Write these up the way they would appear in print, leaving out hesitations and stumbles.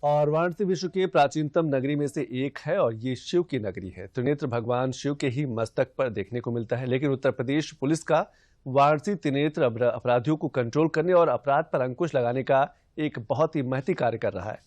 और वाराणसी विश्व के प्राचीनतम नगरी में से एक है और ये शिव की नगरी है। त्रिनेत्र भगवान शिव के ही मस्तक पर देखने को मिलता है। लेकिन उत्तर प्रदेश पुलिस का वाराणसी त्रिनेत्र अपराधियों को कंट्रोल करने और अपराध पर अंकुश लगाने का एक बहुत ही महती कार्य कर रहा है।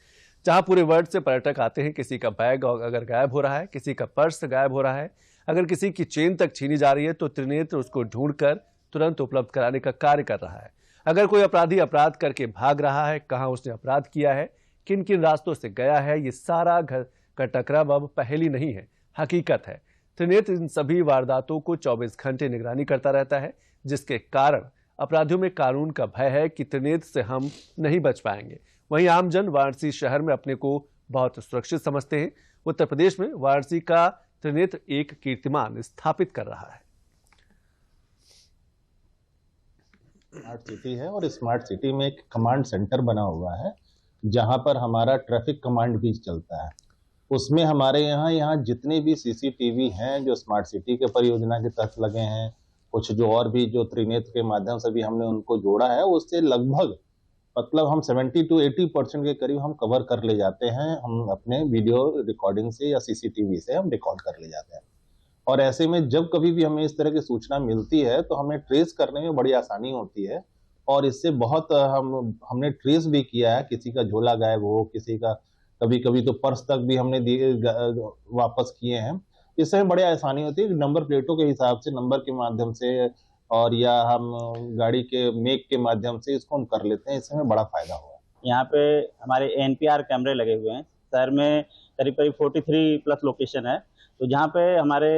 जहां पूरे वर्ल्ड से पर्यटक आते हैं, किसी का बैग अगर गायब हो रहा है, किसी का पर्स गायब हो रहा है, अगर किसी की चेन तक छीनी जा रही है, तो त्रिनेत्र उसको ढूंढकर तुरंत उपलब्ध कराने का कार्य कर रहा है। अगर कोई अपराधी अपराध करके भाग रहा है, कहाँ उसने अपराध किया है, किन किन रास्तों से गया है, ये सारा घर का टकराव अब पहेली नहीं है, हकीकत है। त्रिनेत्र इन सभी वारदातों को 24 घंटे निगरानी करता रहता है, जिसके कारण अपराधियों में कानून का भय है कि त्रिनेत्र से हम नहीं बच पाएंगे। वहीं आमजन वाराणसी शहर में अपने को बहुत सुरक्षित समझते हैं। उत्तर प्रदेश में वाराणसी का त्रिनेत्र एक कीर्तिमान स्थापित कर रहा है। स्मार्ट सिटी है और स्मार्ट सिटी में एक कमांड सेंटर बना हुआ है जहां पर हमारा ट्रैफिक कमांड भी चलता है। उसमें हमारे यहाँ जितने भी सीसीटीवी हैं जो स्मार्ट सिटी के परियोजना के तहत लगे हैं, कुछ जो और भी जो त्रिनेत्र के माध्यम से भी हमने उनको जोड़ा है, उससे लगभग मतलब हम 70 to 80% के करीब हम कवर कर ले जाते हैं। हम अपने वीडियो रिकॉर्डिंग से या सीसीटीवी से हम रिकॉर्ड कर ले जाते हैं। और ऐसे में जब कभी भी हमें इस तरह की सूचना मिलती है तो हमें ट्रेस करने में बड़ी आसानी होती है। और इससे बहुत हमने ट्रेस भी किया है, किसी का झोला गायब हो, किसी का कभी कभी तो पर्स तक भी हमने वापस किए हैं। इससे हमें बड़ी आसानी होती है, नंबर प्लेटों के हिसाब से, नंबर के माध्यम से, और या हम गाड़ी के मेक के माध्यम से इसको हम कर लेते हैं। इससे हमें बड़ा फायदा हुआ है। यहाँ पे हमारे एनपीआर कैमरे लगे हुए हैं। शहर में करीब करीब 43 प्लस लोकेशन है, तो जहाँ पे हमारे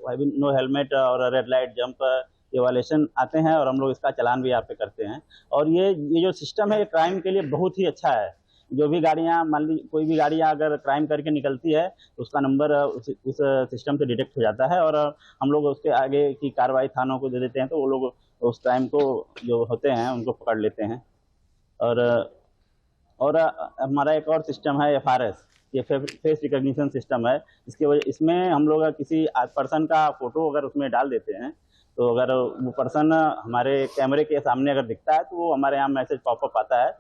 नो हेलमेट और रेड लाइट जंप ये वायलेशन आते हैं और हम लोग इसका चालान भी यहाँ पे करते हैं। और ये जो सिस्टम है क्राइम के लिए बहुत ही अच्छा है। जो भी गाड़ियाँ, मान ली कोई भी गाड़ियाँ अगर क्राइम करके निकलती है तो उसका नंबर उस सिस्टम से डिटेक्ट हो जाता है और हम लोग उसके आगे की कार्रवाई थानों को दे देते हैं, तो वो लोग उस क्राइम को जो होते हैं उनको पकड़ लेते हैं। और हमारा एक और सिस्टम है एफआरएस, ये फेस रिकॉग्निशन सिस्टम है। इसके वजह इसमें हम लोग किसी पर्सन का फोटो अगर उसमें डाल देते हैं, तो अगर वो पर्सन हमारे कैमरे के सामने अगर दिखता है तो वो हमारे यहाँ मैसेज पॉपअप आता है